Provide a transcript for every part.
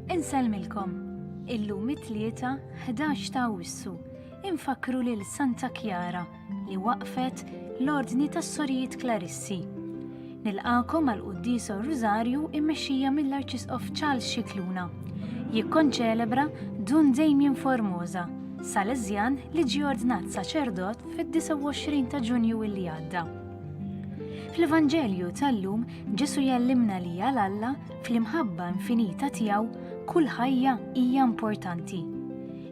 Inselmilkom, illum it-tlieta 11 ta' Awwissu infakru lil Santa Chiara li waqfet l-Ordni tas-Sorijiet Klarissi. Nilqakom għal Quddiesa Rużarju immexxija mill-Arċisqof Scicluna. Jikkonċelebra Dun Damien Formosa, Salesjan li ġie ordnat saċerdot fid-29 ta' Ġunju illi għadda. Fl-Evanġelju tal-lum Ġesu jellimna li għal-Alla fl-imħabba infinita tiegħu kull ħajja hija importanti.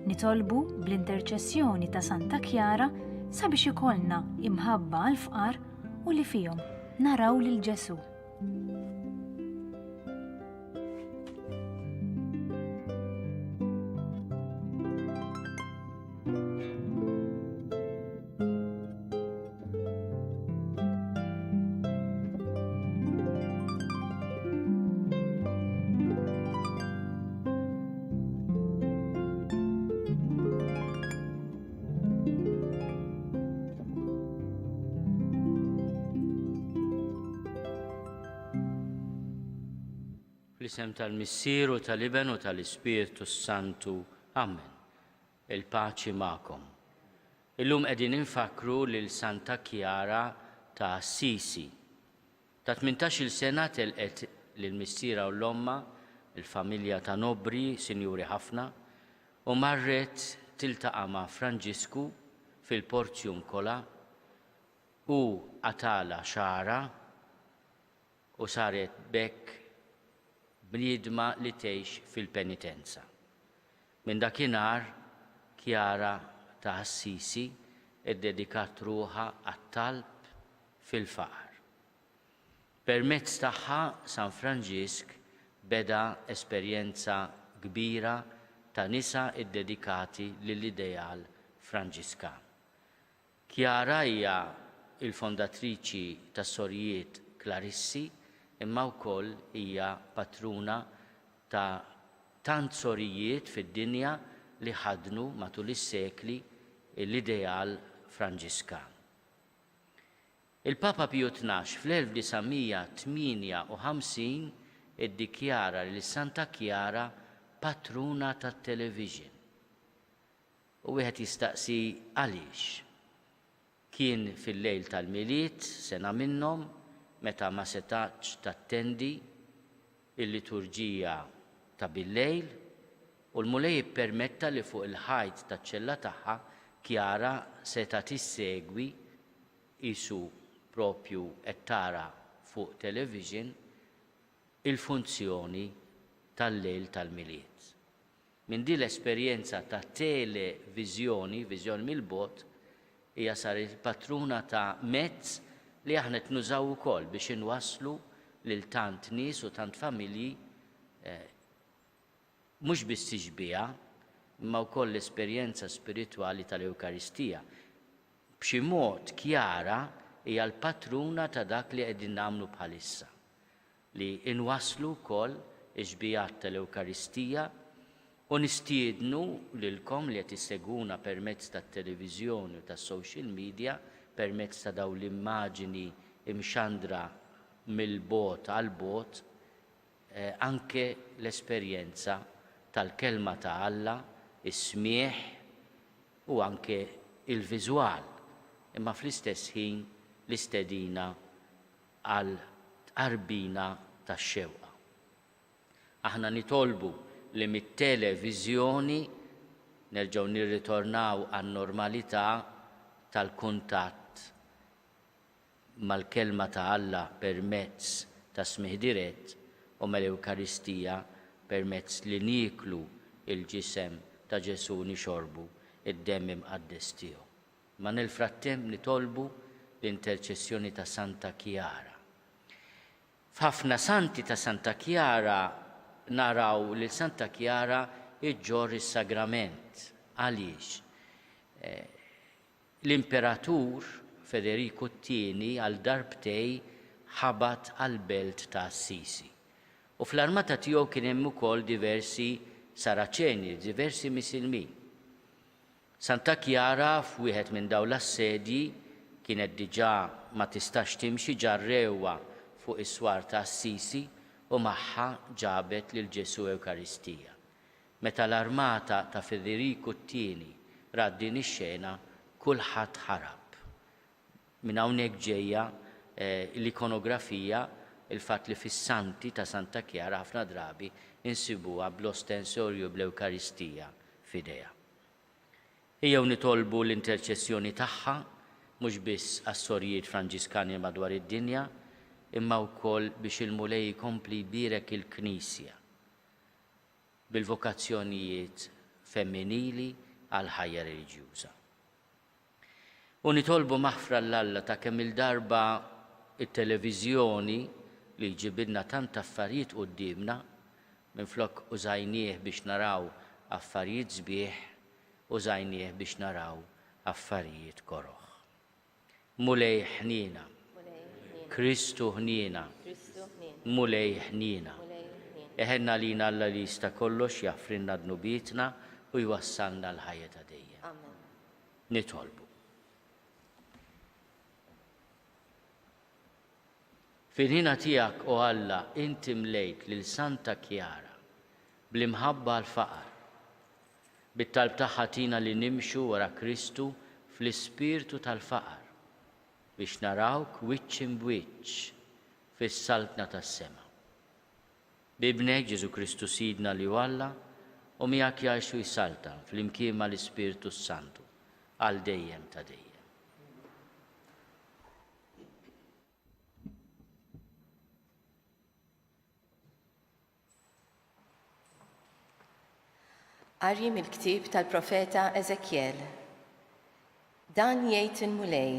Nitolbu bl-interċessjoni ta' Santa Chiara sabiex ikollna imħabba għall-fqar u li fihom naraw lil Ġesu. Fl-isem tal-Missieru, tal-Iben u tal-Ispiritu Santu. Amen. Il-paċi magħkom. Illum qegħdin infakru lil Santa Chiara ta' Assisi. Ta' 18-il sena telqet lill-missiera u l-omma, il-familja ta' Nobri, sinjuri ħafna, u marret tiltaqa' ma' Franġisku fil-Porzjum Kola u għatala xara u saret bekk bniedma li tgħix fil-penitenza. Minn dakinhar Chiara ta' Assisi iddedikat ruħha għat-talb fil-faqar. Permezz tagħha San Franġisk beda esperjenza kbira ta' nisa iddedikati lill-ideal Franġiskan. Chiara hija il-fondatriċi tas-Sorijiet Klarissi imma wkoll hija patruna ta' tant sorijiet fid-dinja li ħadnu matul is-sekli l-ideal Franġiskan. Il-Papa Piju XII fl-1958 iddikjara li Santa Chiara patruna tat-television. U wieħed jistaqsi għaliex. Kien fil-lejl tal-miliet sena minnhom meta ma setax tattendi il-liturġija ta' bil-lejl u l-mulej jippermetta li fuq il-ħajt taċ-ċella tagħha Chiara seta' tissegwi qisu propju qed tara fuq television il-funzjoni tal-lejl tal-miliet. Minn din l-esperjenza ta' televiżjoni, viżjoni mill-bogħod, hija saret patruna ta' mezz li aħna nużaw ukoll biex inwasslu lil tant nies u tant familji mhux biss tiġbiha, imma wkoll l-esperjenza spiritwali tal-Ewkaristija. B'xi mod Chiara hija l-patruna ta' dak li qegħdin nagħmlu bħalissa, li inwasslu wkoll iġbijat tal-Ewkaristija u nistiednu lilkom li qed issegwuna permezz tat-televiżjoni u tas-social media permezz ta' dawn l-immaġini imxandra mill-bogħod għal bogħod anke l-esperjenza tal-kelma ta' Alla, is-smieħ u anke il-viżwal, imma fl-istess ħin l-istedina għal tqarbina tax-xewqa. Aħna nitolbu li mit-televiżjoni nerġgħu nirritornaw għan-normalità tal-kuntatt mal-kelma ta' Alla permezz ta' smih dirett u mal-Ewkaristija permezz li nieklu il-ġisem ta' Ġesu nixorbu id-demm imqaddes tiegħu. Ma nil-frattemp nitolbu l-interċessjoni ta' Santa Chiara. F'ħafna santi ta' Santa Chiara naraw li Santa Chiara iġġor is-sagrament. Għaliex? L-Imperatur Federico II għal darbtej ħabat għall-belt ta' Assisi. U fl-armata tiegħu kien hemm ukoll diversi Saraċeni, diversi Misilmin. Santa Chiara f'wieħed minn dawn l-assedji kienet diġà ma tistax timxi ġarrewa fuq is-swar ta' Assisi u magħha ġabet lil Ġesu Ewkaristija. Meta l-armata ta' Federiku II rat din ix-xena, kulħadd ħarab. Minn hawnhekk ġejja l-ikonografija, il-fatt li fis-santi ta' Santa Chiara ħafna drabi insibuha bl-ostensorju bl-Ewkaristija f'idejha. Ejjew nitolbu l-interċessjoni tagħha mhux biss għas-sorjiet Franġiskani madwar id-dinja, imma wkoll biex il-mulej jkompli jbierek il-Knisja bil-vokazzjonijiet femminili għal ħajja reliġjuża. U nitolbu maħfra l-Alla ta' kemm il-darba it-televiżjoni li jġibidna tant affarijiet qudiemna minflok użajnieh biex naraw affarijiet sbieħ, użajnieh biex naraw affarijiet koroħ. Mulej ħnina, Kristu ħnina, mulej ħnina. Eħenna lina Alla li jista' kollox jaffrinna dnubietna u jwassalna l-ħajja ta' dejjem. Nitolbu. Fil-ħina tiegħek o Alla inti mlejt lil Santa Chiara bl-imħabba l-faqar, bit-talb tagħha tina li nimxu wara Kristu fl-ispirtu tal-faqar biex narawk wiċċ imbiċċ fis-saltna tas-sema. Bibnek Ġesu Kristu Sidna li Alla u miegħek jgħixu jsalta fl-imkien mal-Ispirtu Santu għal dejjem ta' dejjem. Qari mill-ktieb tal-profeta Eżekjel. Dan jgħid il-mulej,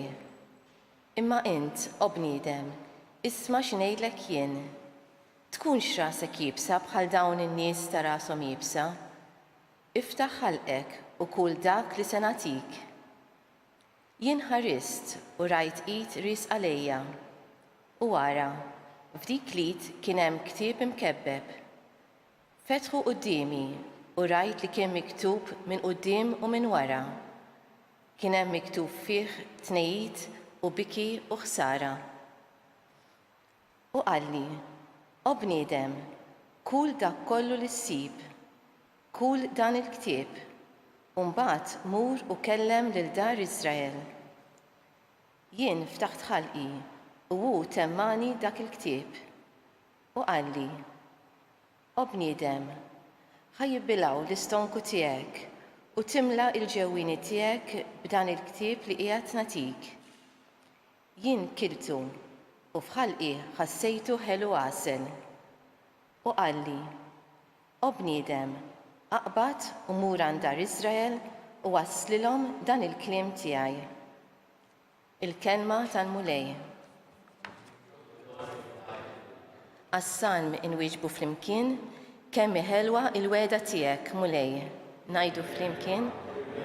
imma int, o bniedem, isma' x'ngħidlek jien. Tkunx rasek jibsa bħal dawn in-nies ta' rashom jibsa. Iftaħ ħalqek u kull dak li se nagħtik. Jien ħarist u rajt id ries għalejja. U wara, f'dik l-id kien hemm ktieb imkebbeb. Fetħu qudiemi u rajt li kien miktub minn quddiem u minn wara. Kien hemm miktub fih tnejjid u biki u ħsara. U qalli, o bniedem, kull dak kollu li ssib, kull dan il-ktieb, u mbagħad mur u kellem lil dar Iżrael. Jien ftaħt ħalqi u hu temmani dak il-ktieb u qalli, o bniedem, ħajjibbilgħu l-istonku tiegħek u timla l-ġewwieni tiegħek b'dan il-ktieb li qiegħed nagħtik. Jien kiltu u f'ħalqi ħassejtu ħelu għasel. U qalli, o bniedem, aqbad u mur għand dar Iżrael u wasslilhom dan il-kliem tiegħi. Il-kelma tal-mulej. Għas-salm inwieġbu flimkien kemm ħelwa il-weda tiegħek mulej. Ngħidu flimkien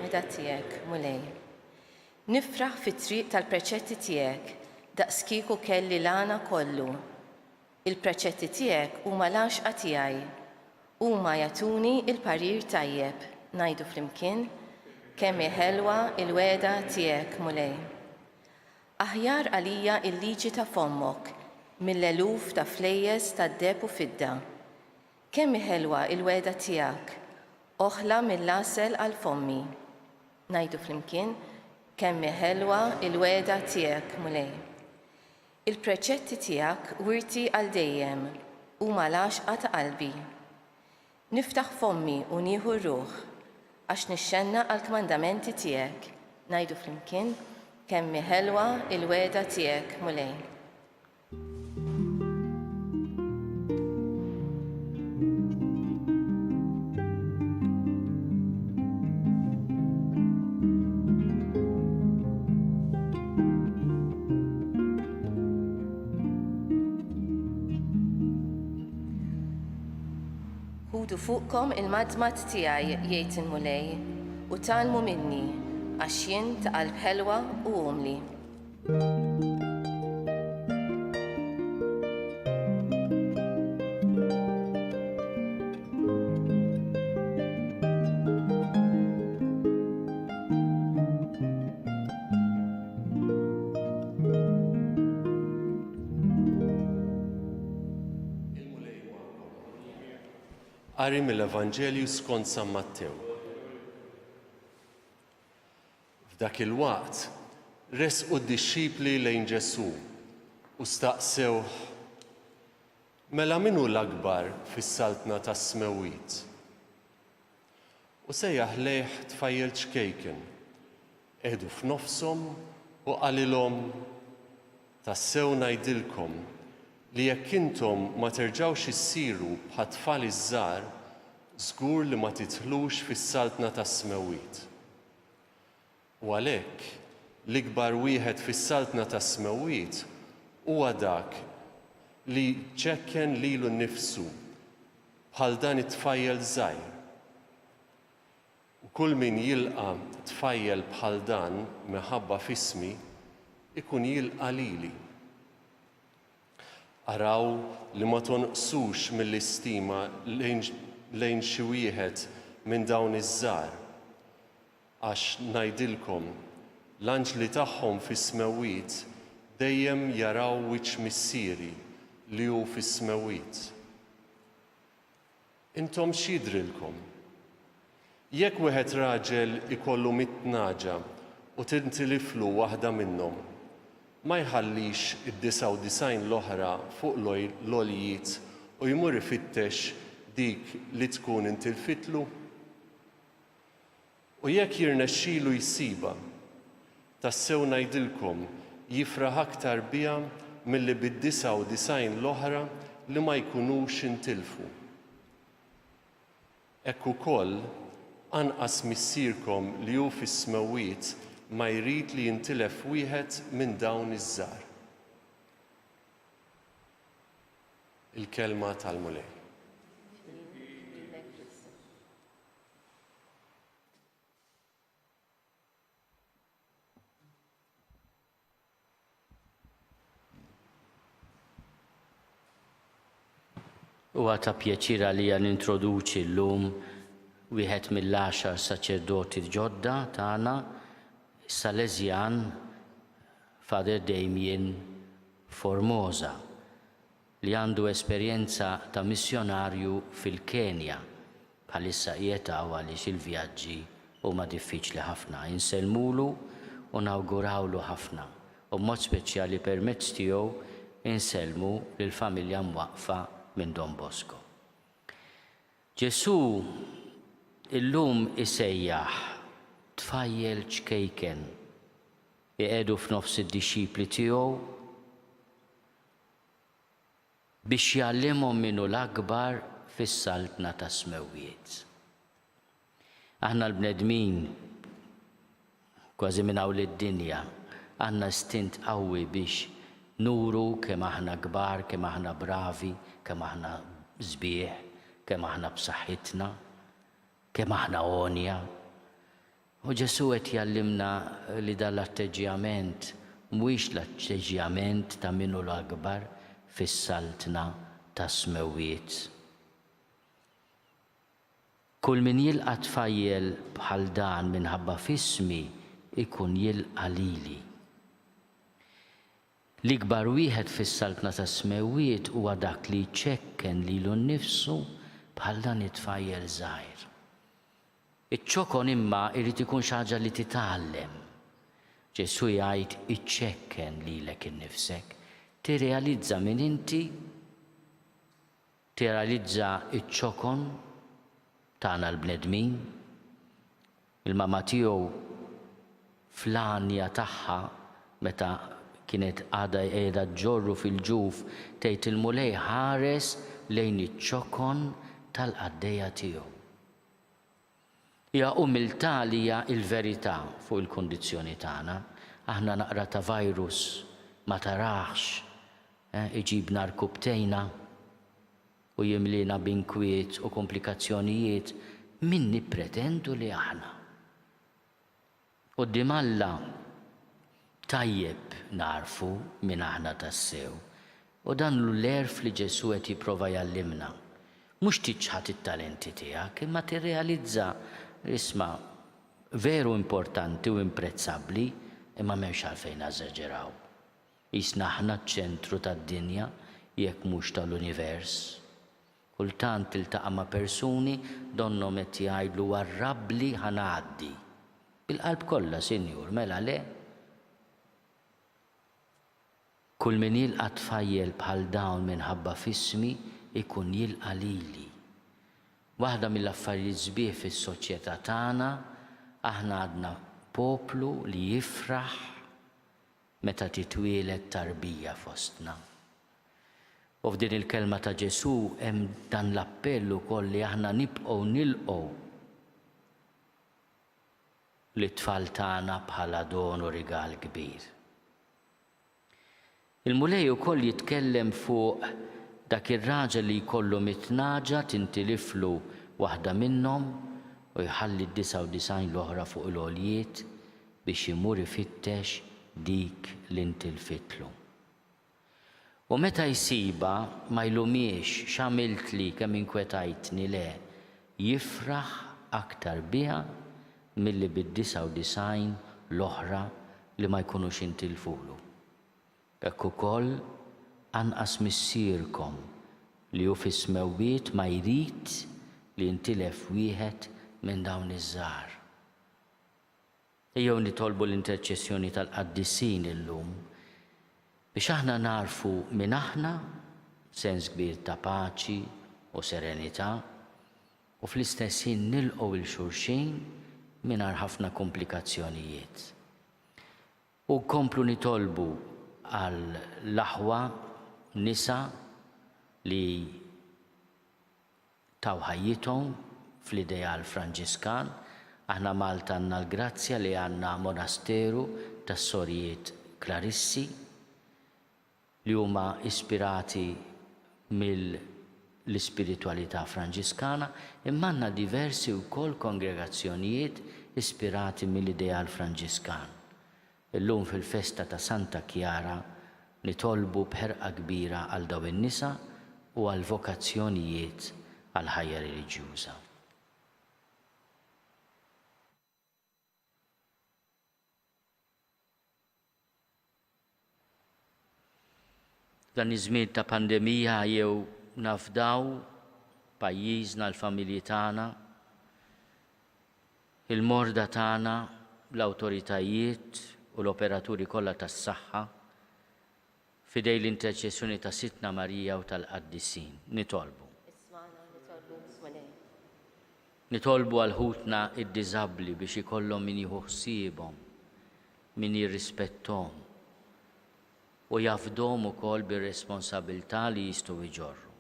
weda tiegħek mulej. Nifraħ fit-triq tal-preċetti tiegħek daqs kieku kelli l-għana kollu. Il-preċetti tiegħek huma l-għaxqa tiegħi, huma jagħtuni il-parir tajjeb. Ngħidu flimkien kemm ħelwa il-weda tiegħek mulej. Aħjar għalija il-liġi ta' fommok mill-eluf ta' flejjes tad-deb u fidda. Kemm ħelwa il-weda tiegħek, oħla mill-għasel għal fommi. Ngħidu flimkien kemm ħelwa il-weda tiegħek mulej. Il-preċetti tiegħek wirti għal dejjem huma l-għaxqa ta' qalbi. Niftaħ fommi u nieħu r-ruħ għax nixxenna għall-kmandamenti tiegħek. Ngħidu flimkien kemm ħelwa il-weda tiegħek mulej. Ħudu fuqkom il-madmat tiegħi jgħid il-mulej u tgħallmu minni għax jien ta' qalb ħelwa u umli. Qari mill-Evanġelju skont San Mattew. F'dak il-waqt resqu d-dixxipli lejn Ġesu u staqsew: mela min hu l-akbar fis-saltna tas-smewwiet? U sejjaħ lejh tfajjel ċkejken, qegħdu f'nofshom u qalilhom: tassew ngħidilkom li jekk intom ma terġgħux issiru bħat tfal iż-żgħar, żgur li ma tidħlux fis-saltna tas-smewwiet. U għalhekk l-ikbar wieħed fis-saltna tas-smewwiet huwa dak li ċekken lilu nnifsu bħal dan it-tfajjel żgħir. U kull min jilqa' tfajjel bħal dan minħabba f'ismi ikun jilqa' lili. Araw li ma tonqsux mill-istima lejn xi wieħed minn dawn iż-żgħar, għax ngħidilkom l-anġli tagħhom fis-smewwiet dejjem jaraw wiċċ missieri li hu fis-smewwiet. Intom x'jidrilkom? Jekk wieħed raġel ikollu 100 naġa u tintiliflu waħda minnhom, ma jħallix id-99 l-oħra fuq l-għoljiet u jmur ifittex dik li tkun intilfitlu? U jekk jirnexxielu jsiba, tassew ngħidilkom jifraħ aktar biha milli bid-99 l-oħra li ma jkunux intilfu. Hekk ukoll anqas missierkom li hu fis-smewwiet ma jrid li jintilef wieħed minn dawn iż-żgħar. Il-kelma tal-Mulej. Huwa ta' pjaċira li nintroduċi llum wieħed mill-10 saċerdoti ġodda tagħna, Salesjan Father Damien Formosa, li għandu esperjenza ta' missjonarju fil-Kenja bħalissa qiegħed għaliex il-vjaġġi huma diffiċli ħafna. Inselmulu u nawgurawlu ħafna u b'mod speċjali permezz tiegħu inselmu lill-familja mwaqfa minn Don Bosco. Ġesu illum isejjaħ tfajjel ċkejken iqiegħdu f'nofs id-dixxipli tiegħu biex jgħallimhom minnu l-akbar fis-saltna tas-smewwiet. Aħna l-bnedmin kważi minn hawn lid-dinja għandna stint qawwi biex nuru kemm aħna kbar, kemm aħna bravi, kemm aħna sbieħ, kemm aħna b'saħħitna, kemm aħna għonja. U Ġesu qed jgħallimna li dan l-atteġġjament mhuwiex l-atteġġjament ta' minnu l-akbar fis-saltna tas-smewwiet. Kull min jilqa' tfajjel bħal dan minħabba f'ismi ikun jilqa' lili. L-ikbar wieħed fis-saltna tas-smewwiet huwa dak li jċekken lilu nnifsu bħal dan it-tfajjel żgħir. Iċ-ċokon imma jrid ikun xi ħaġa li titgħallem. Ġesu jgħid iċċekken lilek innifsek, tirrealizza min inti, tirrealizza iċ-ċokon tagħna l-bnedmin. Il-mama tiegħu fl-anja tagħha meta kienet għada qiegħda ġorru fil-ġuf tgħid il-Mulej ħares lejn iċ-ċokon tal-qaddejja tiegħu. Hija umiltà li hija l-verità fuq il-kundizzjoni tagħna. Aħna naqra ta' virus ma tarax, iġibna rkubtejna u jimlina b'inkwiet u komplikazzjonijiet min nippretendu li aħna. Quddiem Alla tajjeb narfu min aħna tassew. U dan l-erf li Ġesu qed jipprova jgħallimna. Mhux tiċħad it-talenti tiegħek, imma tirrealizza isma' veru importanti u imprezzabbli, imma m'hemmx għalfejn eżaġeraw. Isna aħna ċ-ċentru tad-dinja jekk mhux tal-univers. Kultant tiltaqa' ma' persuni donnom qed jgħidlu warrabli ħanaddi. Bil-qalb kollha, Sinjur, mela le. Kull min jilqa' tfajjel bħal dawn minħabba f'ismi ikun jilqa' lili. Waħda mill-affarijiet sbieħ fis-soċjetà tagħna aħna għadna poplu li jifraħ meta titwieled tarbija fostna. U f'din il-kelma ta' Ġesu hemm dan l-appell ukoll li aħna nibqgħu nilqgħu li t-tfal tagħna bħala don u rigal kbir. Il-mulej ukoll jitkellem fuq dak ir-raġel li jkollu mitnaġa tintiliflu waħda minnhom u jħalli d-99 l-oħra fuq il-għoljiet biex imur ifittex dik li ntilfitlu. U meta jsiba ma jlumiex x'għamilt li kemm inkwetajtni le, jifraħ aktar biha milli bid-99 l-oħra li ma jkunux intilfulu. Hekk ukoll anqas missierkom li hu fis-smewwiet ma jrid li jintilef wieħed minn dawn iż-żgħar. Ejjew nitolbu l-interċessjoni tal-Qaddisin illum biex aħna narfu minn aħna sens kbir ta' paċi u serenità u fl-istess ħin nilqgħu il xulxin mingħajr ħafna komplikazzjonijiet. U komplu nitolbu għal l-aħwa nisa li taw ħajjithom fl-ideal Franġiskan. Aħna Malta għandna l-grazzja li għandna monasteru tas-Sorjiet Klarissi li huma ispirati mill-ispiritualità Franġiskana, imma għandna diversi wkoll kongregazzjonijiet ispirati mill-ideal Franġiskan. Illum fil-festa ta' Santa Chiara nitolbu bħerqa kbira għal dawn in-nisa u għal vokazzjonijiet għal ħajja reliġjuża. Dan iż-żmien ta' pandemija jew nafdaw pajjiżna l-familji tagħna, il-morda tagħna, l-awtoritajiet u l-operaturi kollha tas-saħħa fidej l-interċessjoni ta' Sitna Marija u tal-Qaddisin. Nitolbu għal ħutna id-diżabbli biex ikollhom min jieħu ħsiebhom, min jirrispetthom u jafdhom ukoll bir-responsabbiltà li jistgħu jġorru.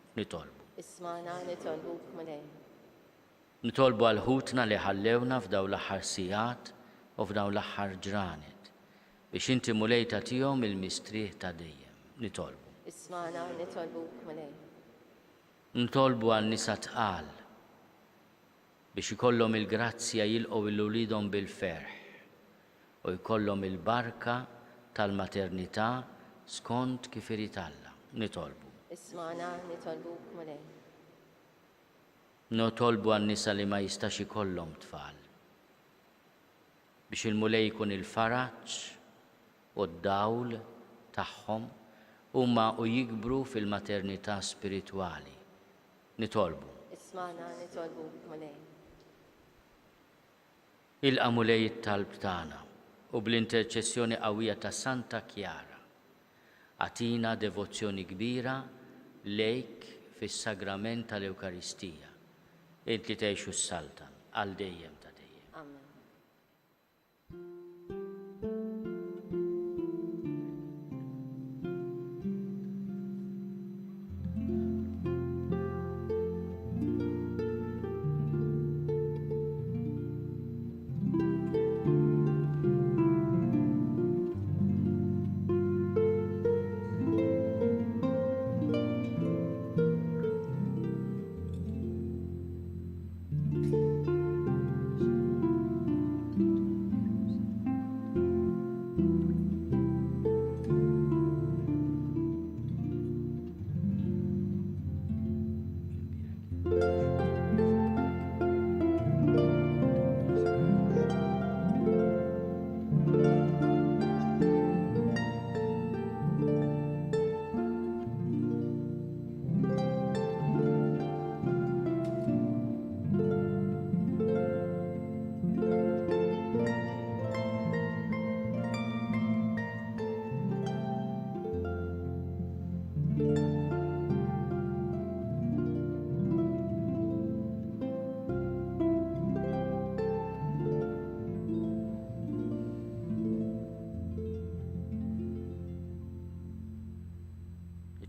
Nitolbu għal ħutna li ħallewna f'dawn l-aħħar sigħat u f'dawn l-aħħar ġranet biex inti mulej tagħtihom il-mistrieħ ta' dejjem. Nitolbu għal nisa tqal biex ikollhom il-grazzja jilqgħu lil-ulidhom bil-ferħ u jkollhom il-barka tal-maternità skont kif irid Alla. Nitolbu għan-nisa li ma jistax ikollhom tfal biex il-mulej jkun il-faraġġ u d-dawl tagħhom huma u jikbru fil-maternità spiritwali. Nitolbu. Ilqa' mulej it-talb tagħna u bl-interċessjoni qawwija ta' Santa Chiara għatina devozzjoni kbira lejk fis-sagrament tal-Ewkaristija. Inti tgħixu s-saltan għal dejjem ta' dejjem. Amen.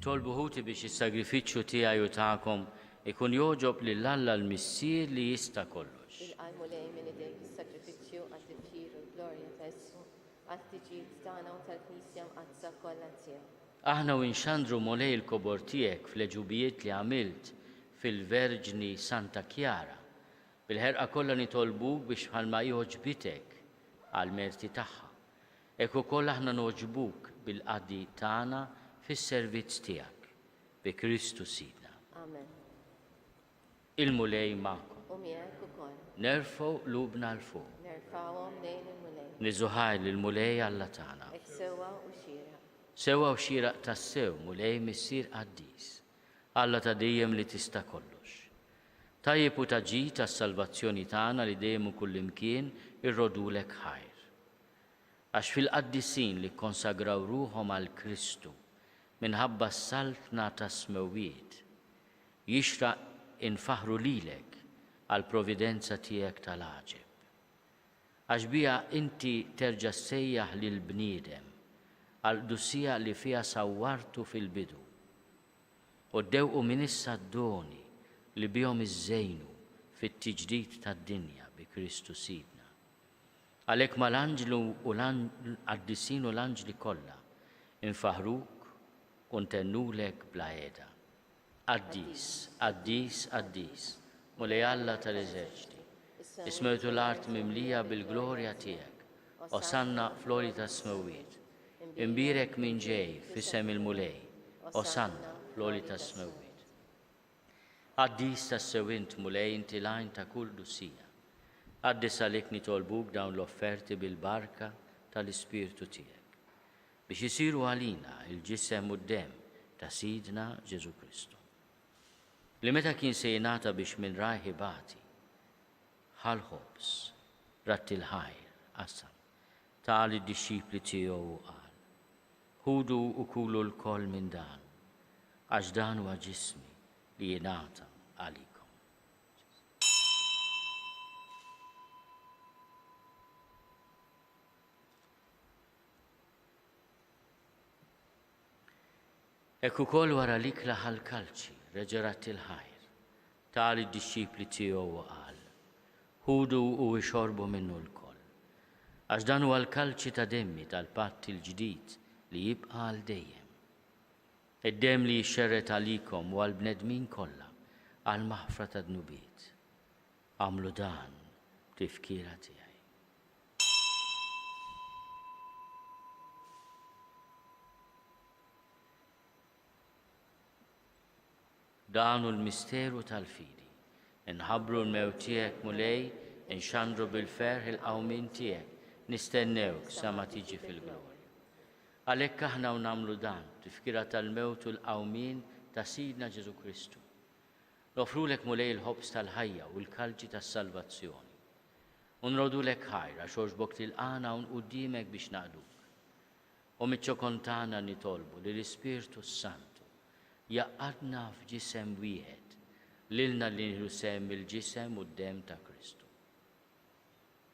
Nitolbu ħuti biex is-sagrifiċċju tiegħi u tagħkom ikun joġob lill-Alla l-Missier li jista' kollox. Il-qalmu lej minn idejk is-sagrifiċċju għat-tifkir u l-glorja ta' Jessu għat-tiġid tagħna u tal-Knisja mqazza kollha tiegħu. Aħna u nxandru molej il-kobor tiegħek fl-eġubijiet li għamilt fil-Verġni Santa Chiara. Bil-ħerqa kollha nitolbuk biex bħalma joġbitek għal-merti tagħha. Hekk ukoll aħna noġbuk bil-qaddi tagħna fis-servizz tiegħek bi Kristu Sidna. Amen. Il-mulej magħkom. U miegħek ukoll. Nerfgħu qlubna l fuq. Nerfgħuhom lejn il-mulej. Niżuħaj lill-mulej Alla tagħna. Hekk sewwa u xieraq. Sewwa u xieraq tassew mulej missier Quddies. Alla ta' dejjem li tista' kollox. Tajjeb u taġi tas-salvazzjoni tagħna li dejjem u kullimkien irrodulek ħajr. Għax fil-qaddisin li konsagraw ruhom għal Kristu minħabba s-saltna ta' smewiet, jixraq infaħru lilek għal providenza tiegħek tal-għaġeb. Għax bija inti terġa' sejjaħ lil bniedem għal dussija li fiha sawwartu fil-bidu. U ddewqu minn issa d-doni li bihom iżżejnu fit-tiġdid tad-dinja bi Kristu Sidna. Għalhekk mal-anġlu u l-qaddisin u l-anġli kollha infaħruk u ntennulek bla qiegħda. Quddies, Quddies, Quddies, mulej Alla tal-eżerċiti, ismewtu l-art mimlija bil-glorja tiegħek, osanna flori tas-smewiet, imbirek minn ġej f'isem il-mulej, osanna flori tas-smewiet. Quddies tas-sewint mulej inti lajn ta' kull dussija. Quddies għalhekk nitolbuk dawn l-offerti bil-barka tal-Ispirtu tiegħek biex isiru għalina il-ġisem u d-dem ta' Sidna Ġesu Kristu. Li meta kien se jingħata biex minn rajħibati ħal-ħobs ratti l-ħajr qasam tal id-dixxipli tiegħu u qal: ħudu u kulu l-koll minn dan, għax dan huwa ġismi li jingħata għalikom. Hekk ukoll wara l-ikla ħall-kalċi reġerat il-ħajr tal id-dixxipli tiegħu u qal: ħudu u ixorbu minnu l-koll, għax dan huwa l-kalċi ta' demmi tal-patt il-ġdid li jibqa' għal dejjem. Id-demm li jixxerret għalikom u għall-bnedmin kollha għal maħfra ta' dnubiet. Għamlu dan b'tifkira tiegħi. Dan hu l-misteru tal-fidi. Inħabbru l-mewt tiegħek mulej, inxandru bil-ferħ il-qawmin tiegħek, nistennewk sa ma tiġi fil-glorja. Għalhekk aħna u nagħmlu dan tifkira tal-mewt u l-qawmin ta' Sidna Ġesu Kristu. Nofrulek mulej il-ħobs tal-ħajja u l-kalċi tas-salvazzjoni. U nrodulek ħajra xorġbok tilqana u nquddimek biex naqduk. U miċ-ċokontana nitolbu li l-Ispirtu Santu jaqqadna f'ġisem wieħed lilna li nieħdu sehem il-ġisem u d-dem ta' Kristu.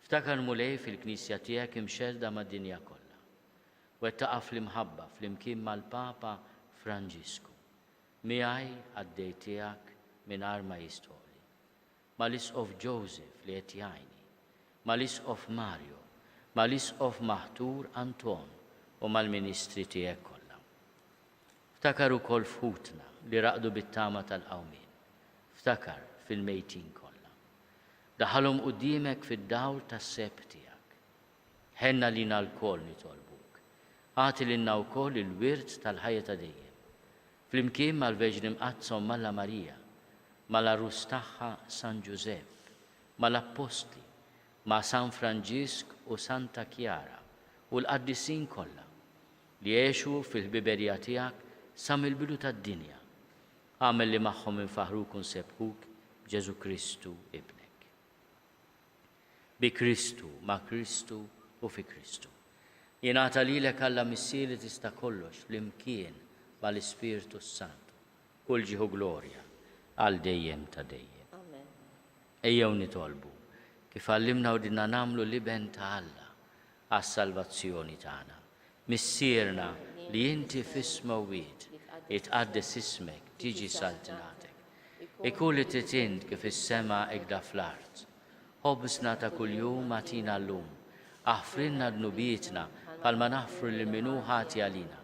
Ftakar mulej fil-Knisja tiegħek imxelda mad-dinja kollha. Wettaqa' fl-imħabba flimkien mal-Papa Franġisku. Miegħi għaddej tiegħek mingħajr ma jistħoli. Mal-Isqof Joseph li qed jgħinni, mal-Isqof Mario, mal-Isqof Maħtur Anton u mal-Ministri tiegħek kollha. Ftakar ukoll f'ħutna li raqdu bit-tama tal-qawmin. Ftakar fil-mejtin kollha. Daħalhom quddiemek fid-dawl tas-seb tiegħek. Ħenna lina l-koll nitolbuk. Għati lilna wkoll il-wirt tal-ħajja ta' dejjem. Flimkien mal-Verġni Mqazza Malla Marija, mal-Arus tagħha San Giuseppe, mal-Apostli, ma' San Franġisk u Santa Chiara u l-qaddisin kollha li jgħixu fil-biberija tiegħek sa mill-bidu tad-dinja. Għamel li magħhom infaħruk u nsebħuk Ġesu Kristu ibnek. Bi Kristu, ma' Kristu u fi Kristu. Jingħata lilek Alla Missier li tista' kollox flimkien mal-Ispirtu Santu. Kull ġieħu glorja għal dejjem ta' dejjem. Amen. Ejjew nitolbu kif għallimna u dinna nagħmlu liben ta' Alla għas-salvazzjoni tagħna. Missierna li inti fis-smawiet jitqaddes ismek, tiġi saltinatek. Ikun li titind kif is-sema ikda fl-art. Ħobbsna ta' kuljum atina llum. Aħfrinna dnubietna palma naħfru lil minnu ħati għalina.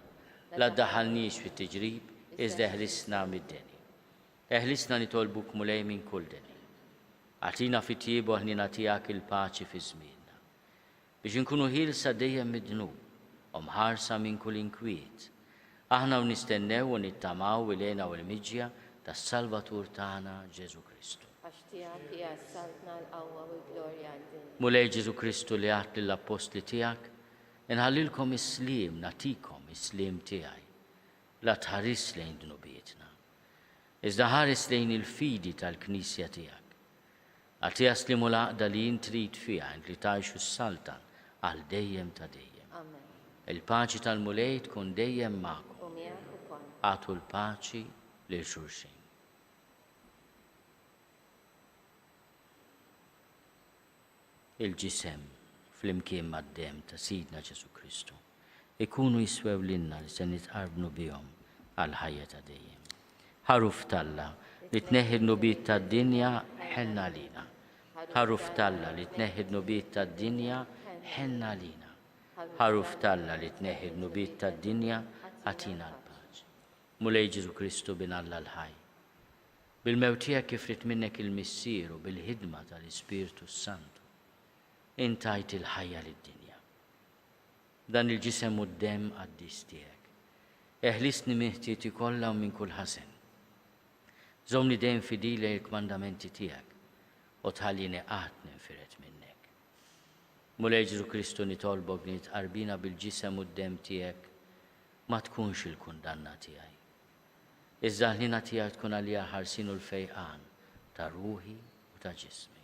La ddaħħalniex fit-tiġrib, iżda eħlisna mid-deni. Eħlisna nitolbuk mulej minn kull deni. Għatina fit-tiebu ħnina tiegħek il-paċi fi żmienna. Biex inkunu ħielsa dejjem mid-dnub, u mħarsa minn kull inkwiet. Aħna nistennew u nittamaw il-għena u l-miġja tas-Salvatur tagħna Ġesu Kristu. Għax tiegħek hija s-saltna l-qawwa u l-glorja għad-dinja. Mulej Ġesu Kristu li għat lill-apostli tiegħek, inħallilkom is-slim, natikom is-slim tiegħi. La tħares lejn dnubietna. Iżda ħares lejn il-fidi tal-Knisja tiegħek. Għatija slimu l-għaqda li jintrid fiha li tgħixu s-saltan għal dejjem ta' dejjem. Amen. Il-paċi tal-mulej tkun dejjem magħkom. U miegħek ukoll. Għatu l-paċi lil xulxin. Il-ġisem fl-imkien mad-dem ta' Sidna Ġesu Kristu ikunu jiswew lilna li se nitqarbnu bihom għal ħajja ta' dejjem. Ħaruf Talla li tneħħi n-nubiet tad-dinja ħenna lina. Ħaruf Talla li tneħħi n-nubiet tad-dinja ħenna lina. Ħaruf Talla li tneħħi n-nubiet tad-dinja għatina l-paċi. Mulej Ġesu Kristu bin Alla l-ħaj. Bil-mewt tiegħek kif rid minnek il-missier u bil-ħidma tal-Ispiritu Santu. Intajt il-ħajja lid-dinja. Dan il-ġisem u d-dem għaddis tiegħek. Eħlisni miħtieti kollha u minn kull ħasen. Żomni dejjem fidili l-kmandamenti tiegħek u tħallini qatt ninfiret minnek. Mulej Ġesu Kristu nitolbok li nitqarbina bil-ġisem u d-dem tiegħek ma tkunx il-kundanna tiegħi. Iżda ħlina tiegħek tkun għalija ħarsin u l-fejqan ta' ruħi u ta' ġismi.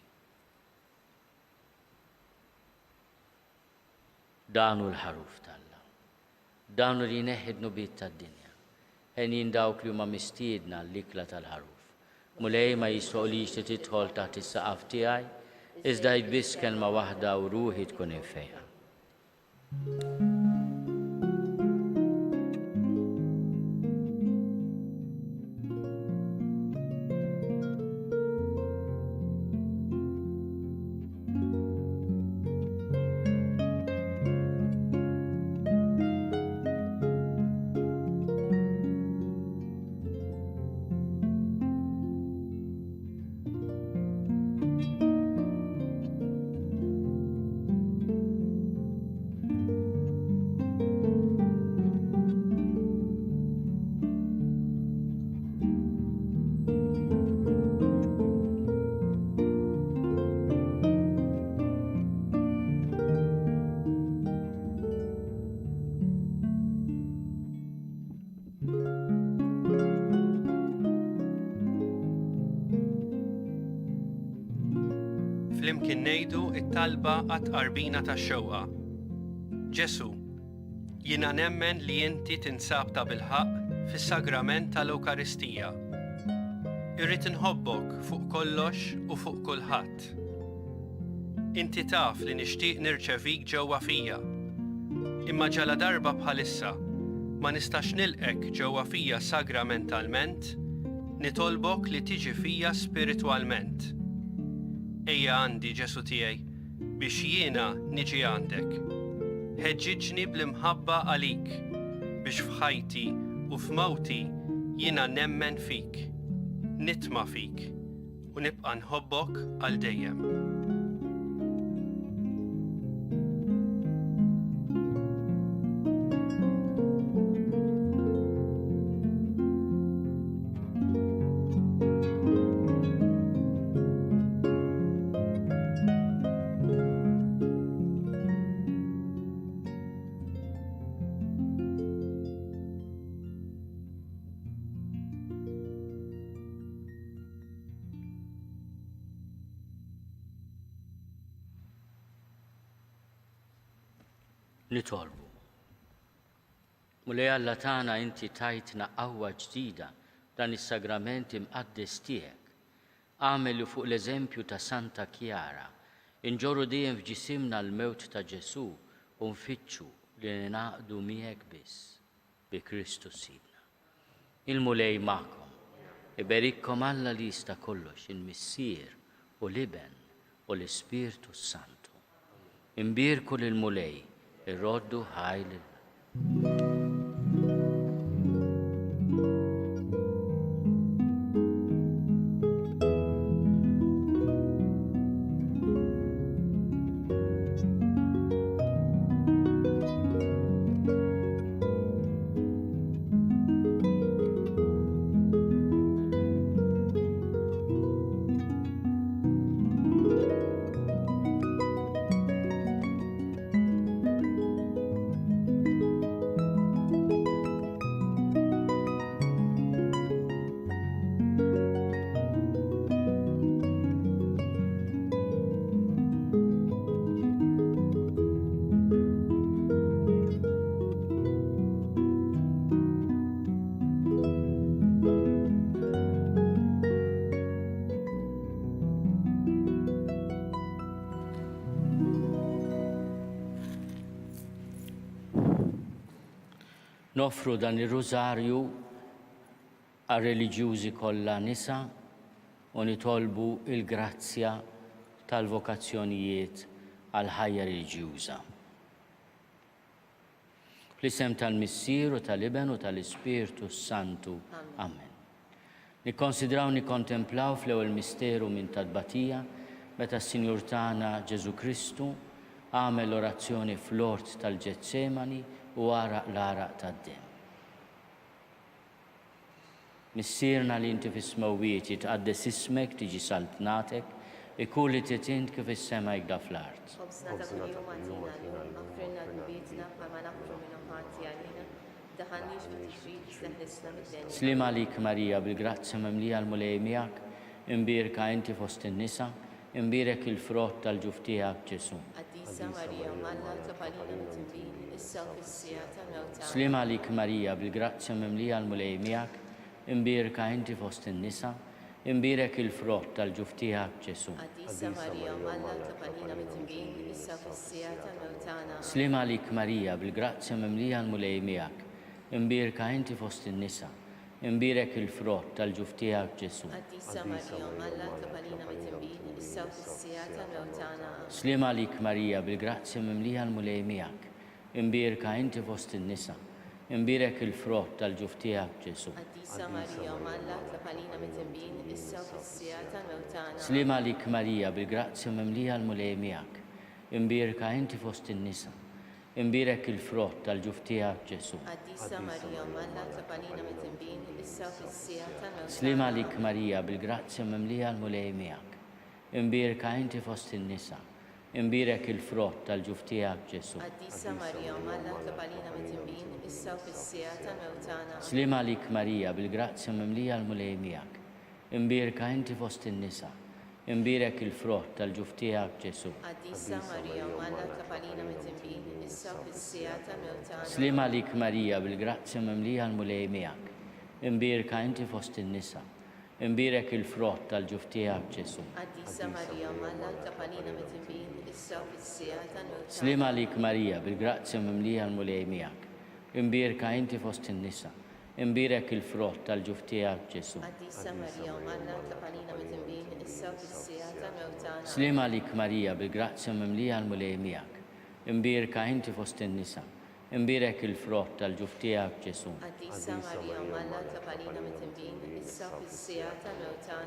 Danu l-ħaruf Talla. Danu li jneħħi d-nubiet tad-dinja. Ħenin dawk li huma mistiedna l-ikla tal-ħaruf. Mulej ma jistoqlix li tidħol taħt is-saqaf tiegħi, iżda jitbiss kelma waħda u ruħi tkun infejqa. Flimkien ngħidu t-talba għat-qarbina tax-xewqa. Ġesu, jiena nemmen li inti tinsab ta' bil-ħaqq fis-sagrament tal-Ewkaristija. Irrid inħobbok fuq kollox u fuq kulħadd. Inti taf li nixtieq nirċevik ġewwa fija. Imma ġala darba bħalissa ma nistax nilqek ġewwa fija sagramentalment, nitolbok li tiġi fija spiritwalment. Ejja għandi Ġesu tiegħi biex jiena niġi għandek. Ħeġġiġni bl-imħabba għalik biex f'ħajti u f'mawti jiena nemmen fik, nitma' fik u nibqa' nħobbok għal dejjem. Nitolbu. Mulej Alla tagħna inti tajtna qawwa ġdida dan is-sagrament imqaddes tiegħek. Għamelu fuq l-eżempju ta' Santa Kjara, inġorru dejjem f'ġisimna l-mewt ta' Ġesu u nfittxu li ningħaqdu miegħek biss bi Kristu Sidna. Il-mulej ma'kom. Iberikkom Alla li jista' kollox, il-Missier u l-Iben u l-Ispirtu Santu. Imbirku lil-mulej, irroddu ħajl Nofru dan ir-Rużarju għar-reliġjużi kollha nisa u nitolbu il-grazzja tal-vokazzjonijiet għal ħajja reliġjuża. Fl-isem tal-Missier u tal-Iben u tal-Ispirtu Santu. Amen. Nikkonsidraw nikkontemplaw fl-ewwel misteru minn tadbatija meta s-Sinjur tagħna Ġesu Kristu għamel orazzjoni fl-ort tal-Ġetsemani u għaraq l-għaraq tad-dem. Missierna li inti fis-smawiet jitqaddes ismek tiġi saltnatek, ikun li titint kif is-sema jgħda fl-art. Slim għalik Marija bil-grazzja memlija l-mulej miegħek, imbirka inti fost in-nisa, imbirek il-frott tal-ġuf tiegħek Ġesu. Slim għalik Marija bil-grazzja memlija l-mulej miegħek, imbirka inti fost in-nisa, imbirek il-frott tal-ġuf tiegħek Ġesu. Slim għalik Marija bil-grazzja memlija l-mulej miegħek, imbirka inti fost in-nisa, imbirek il-frott tal-ġuf tiegħek Ġesu. Slim għalik Marija bil-grazzja memlija l-mulej miegħek, imbirka inti fost in-nisa, imbirek il-frott tal-ġuf tiegħek Ġesu. Slim għalik Marija bil-grazzja memlija l-mulej miegħek, imbirka inti fost in-nisa, imbirek il-frott tal-ġuf tiegħek Ġesu. Slim għalik Marija bil-grazzja memlija l-mulej miegħek, imbirka inti fost in-nisa, imbirek il-frott tal-ġuf tiegħek Ġesu. Slim għalik Marija bil-grazzja memlija l-mulej miegħek, imbirka inti fost in-nisa, imbirek il-frott tal-ġuf tiegħek Ġesu. Slim għalik Marija bil-grazzja memlija l-mulej miegħek, imbirka inti fost in-nisa, imbirek il-frott tal-ġuf tiegħek Ġesu. Slim għalik Marija bil-grazzja memlija l-mulej miegħek, imbirka inti fost in-nisa, imbirek il-frott tal-ġuf tiegħek Ġesu. Slim għalik Marija bil-grazzja memlija l-mulej miegħek, imbirka inti fost in-nisa, imbirek il-frott tal-ġuf tiegħek Ġesu.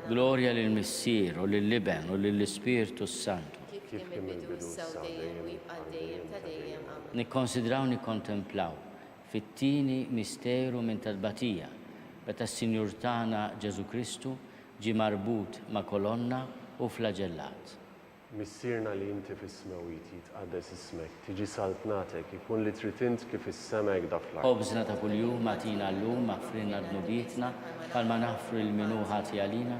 Glorja lill-Missier u lill-Iben u lill-Ispirtu Santu. Nikkonsidraw nikkontemplaw fit-tieni misteru minn tadbatija meta s-Sinjur tagħna Ġesu Kristu ġie marbut ma' kolonna u flagellat. Missierna li inti fis-smawiet jitqaddes ismek, tiġi saltnatek, ikun li trid int kif is-sema jgħda fl-art. Ħobżna ta' kuljum agħtina llum aħfrilna dnubietna bħalma naħfru l-minu ħati għalina,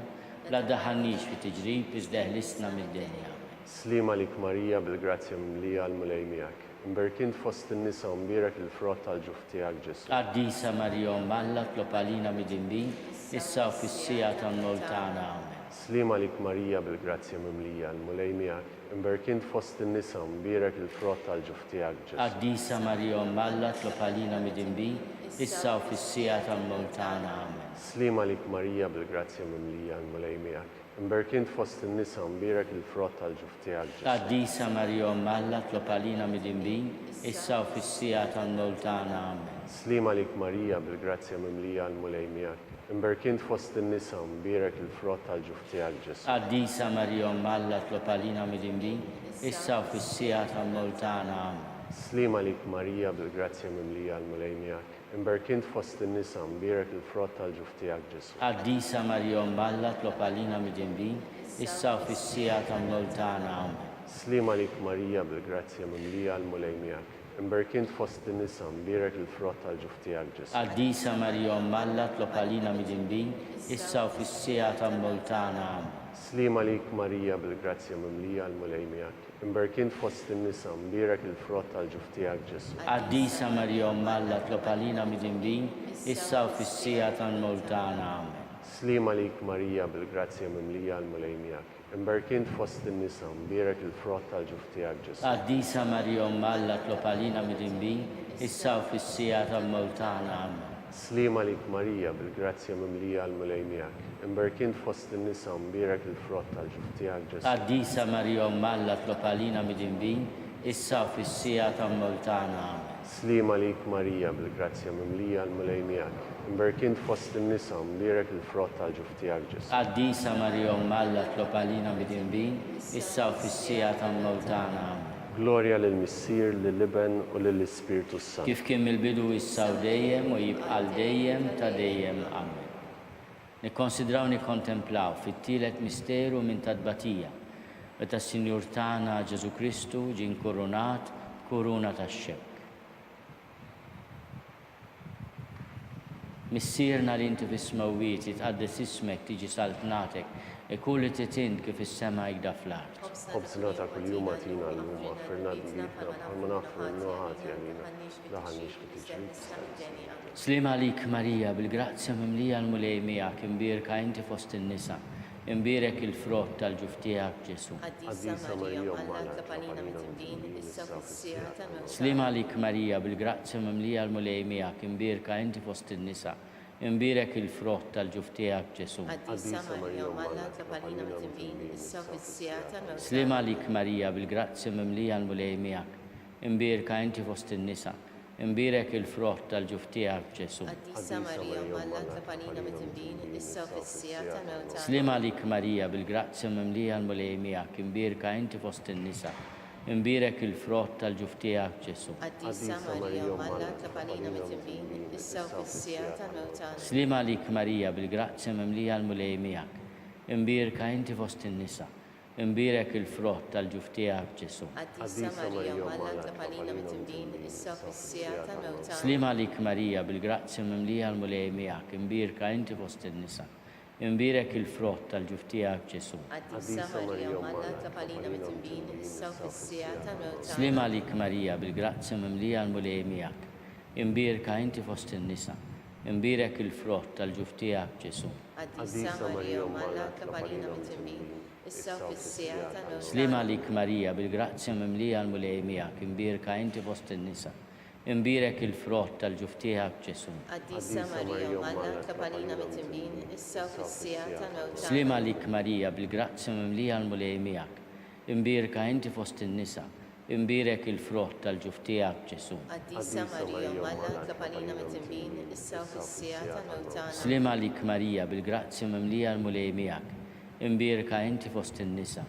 la ddaħħalniex fi tiġrib iżda ħlisna mid-dinja. Slim għalik Marija bil-grazzja memlija l-mulej miegħek, imbirkint fost in-nisa u imbirek il-frott tal-ġuf tiegħek Ġesu. Quddiesa Marija Alla tlob għalina mid-dinbin, issa u fis-sija tan-nol tagħna. Amen. Slim għalik Marija bil-grazzja memlija l-mulej miegħek, imberkint fost in-nisa mbierek il-frott tal-ġuf tiegħek Ġesu. Quddiesa Marija Umm Alla, tlob għalina midinbin, issa u fis-sija tal-mewt tagħna. Amen. Slima lik Marija bil-grazzja mimlija l-mulej miegħek. Imberkint fost in-nisa mbierek il-frott tal-ġuf tiegħek Ġesu. Quddiesa Marija Umm Alla, tlob għalina midinbin, issa u fis-sija tal-mewt tagħna. Amen. Slima lik Marija bil-grazzja mimlija l-mulej miegħek. Imberkint fost in-nisa mbierek il-frott tal-ġuf tiegħek Ġesu. Quddiesa Marija Umm Alla, tlob għalina midinbin, issa u fis-sija tal-mewt tagħna. Amen. Slima lik Marija bil-grazzja mimlija l-mulej miegħek. Imberkint fost in-nisa mbierek il-frott tal-ġuf tiegħek Ġesu. Quddiesa Marija Umm Alla, tlob għalina midinbin, issa u fis-sija tal-mewt tagħna. Amen. Slima lik Marija bil-grazzja mimlija l-mulej miegħek. Imberkint fost in-nisa mbierek il-frott tal-ġuf tiegħek Ġesu. Quddiesa Marija Umm Alla, tlob għalina midinbin, issa u fis-sija tal-mewt tagħna. Amen. Slima lik Marija bil-grazzja mimlija l-mulej miegħek. Imberkint fost in-nisa mbierek il-frott tal-ġuf tiegħek Ġesu. Quddiesa Marija Umm Alla, tlob għalina midinbin, issa u fis-sija tal-mewt tagħna. Amen. Slima lik Marija bil-grazzja mimlija l-mulej miegħek. Imberkint fost in-nisa mbierek il-frott tal-ġuf tiegħek Ġesu. Quddiesa Marija Umm Alla, tlob għalina midinbin, issa u fis-sija tal-mewt tagħna. Amen. Slima lik Marija bil-grazzja mimlija l-mulej miegħek. Imberkint fost in-nisa mbierek il-frott tal-ġuf tiegħek Ġesu. Quddiesa Marija Umm Alla, tlob għalina midinbin, issa u fis-sija tal-mewt tagħna. Amen. Slima lik Marija bil-grazzja mimlija l-mulej miegħek. Imberkint fost in-nisa mbierek il-frott tal-ġuf tiegħek Ġesu. Quddiesa Marija Umm Alla, tlob għalina midinbin, issa u fis-sija tal-mewt tagħna. Amen. Glorja lill-Missier, lill-Iben u lill-Ispirtu Sant. Kif kien mill-bidu issa u dejjem u jibqal dejjem ta' dejjem. Amen. Nikkonsidraw nikkontemplaw fit-tielet misteru minn tadbatija meta s-Sinjur tagħna Ġesu Kristu ġie nkurunat kuruna tax-xewk. Missierna li inti fis-smawwiet jitqaddes ismek tiġi saltnatek ikun li titint kif is-sema jgda fl-art. Ħobżna ta' kuljum atina llum waffirna dbibna bħalma naffru n-nuħati għalina. Daħalniex li tiġri. Slima lik Marija, bil-grazzja mimlija l-mulej miegħek, imbierka inti fost in-nisa, imbierek il-frott tal-ġuf tiegħek Ġesu. Quddiesa Marija Umm Alla, tlob għalina midinbin, issa u fis-sija tal-mewt tagħna. Slima lik Marija, bil-grazzja mimlija l-mulej miegħek, imbierka inti fost in-nisa, imbierek il-frott tal-ġuf tiegħek Ġesu. Quddiesa Marija Umm Alla, tlob għalina midinbin, issa u fis-sija tal-mewt tagħna. Slima lik Marija, bil-grazzja mimlija l-mulej miegħek, imbierka inti fost in-nisa, imbierek il-frott tal-ġuf tiegħek Ġesu. Quddiesa Marija Umm Alla, tlob għalina midinbin, issa u fis-sija tal-mewt tagħna. Slima lik Marija, bil-grazzja mimlija l-mulej miegħek, imbierka inti fost in-nisa, imbierek il-frott tal-ġuf tiegħek Ġesu. Quddiesa Marija Umm Alla, tlob għalina midinbin, issa u fis-sija tal-mewt tagħna. Slima lik Marija, bil-grazzja mimlija l-mulej miegħek, imbierka inti fost in-nisa, imbierek il-frott tal-ġuf tiegħek Ġesu. Quddiesa Marija Umm Alla, tlob għalina midinbin, issa u fis-sija tal-mewt tagħna. Slima lik Marija, bil-grazzja mimlija l-mulej miegħek, imbierka inti fost in-nisa, imbierek il-frott tal-ġuf tiegħek Ġesu. Quddiesa Marija Umm Alla, tlob għalina midinbin, issa u fis-sija tal-mewt tagħna. Slima lik Marija, bil-grazzja mimlija l-mulej miegħek, imbierka inti fost in-nisa, imbierek il-frott tal-ġuf tiegħek Ġesu. Quddiesa Marija Umm Alla, tlob għalina midinbin, issa u fis-sija tal-mewt tagħna. Slima lik Marija, bil-grazzja mimlija l-mulej miegħek, imbierka inti fost in-nisa, imbierek il-frott tal-ġuf tiegħek Ġesu. Quddiesa Marija Umm Alla, tlob għalina midinbin, issa u fis-sija tal-mewt tagħna. Slima lik Marija, bil-grazzja mimlija l-mulej miegħek, imbierka inti fost in-nisa, imbierek il-frott tal-ġuf tiegħek Ġesu. Quddiesa Marija Umm Alla, tlob għalina midinbin, issa u fis-sija tal-mewt tagħna. Slima lik Marija, bil-grazzja mimlija l-mulej miegħek, imbierka inti fost in-nisa,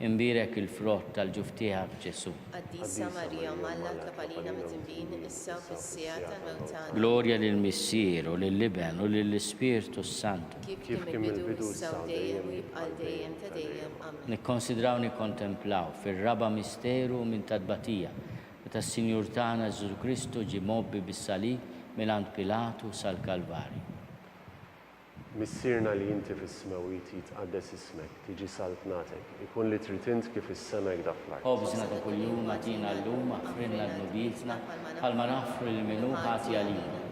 imbierek il-frott tal-ġuf tiegħek Ġesu. Quddiesa Marija Umm Alla, tlob għalina midinbin, issa u fis-sija tal-mewt tagħna. Glorja lill-Missier u lill-Iben u lill-Ispirtu Santu. Kif kien mill-bidu issa u dejjem u jibqal dejjem ta' dejjem. Amen. Nikkonsidraw nikkontemplaw fir-raba misteru minn tadbatija meta s-Sinjur tagħna Ġesu Kristu ġie mobbi bis-salib mingħand Pilatu sal-Kalvarju. Missierna li inti fis-smawwiet jitqaddes ismek, tiġi saltnatek, ikun li trid int kif is-sema jgda fl-art. Ħobżna ta' kuljum atina llum aħfrinna l-nubietna bħalma naħfru l-minu ħati għalina.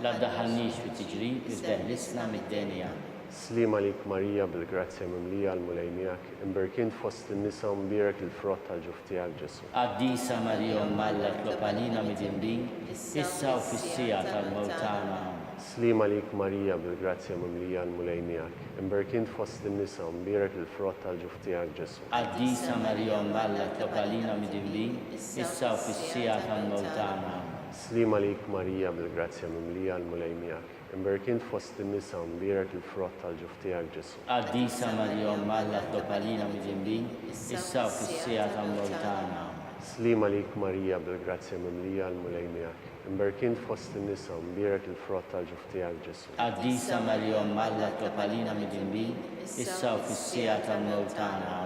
La ddaħħalniex fi tiġrib iżdeħlisna mid-denja. Slima lik Marija bil-grazzja mimlija l-mulej miegħek, imberkint fost in-nisa u mbierek il-frott tal-ġuf tiegħek Ġesu. Qaddisa Marija Malla tlobalina midinbin, issa u fis-sija tal-mewt tagħna. Slima lik Marija bil-grazzja mimlija l-mulej miegħek, imberkint fost in-nisa u mbierek il-frott tal-ġuf tiegħek Ġesu. Qaddisa Marija Malla tlobalina midinbin, issa u fis-sija tal-mewt tagħna. Slima lik Marija bil-grazzja mimlija l-mulej miegħek, imberkint fost in-nisa u mbierek il-frott tal-ġuf tiegħek Ġesu. Qaddisa Marija Malla tlobalina midinbin, issa u fis-sija tal-mewt tagħna. Slima lik Marija bil-grazzja mimlija l-mulej miegħek, imberkint fost in-nisa u mbierek il-frott tal-ġuf tiegħek Ġesu. Qaddisa Marija Malla tlobalina midinbin, issa u fis-sija tal-mewt tagħna.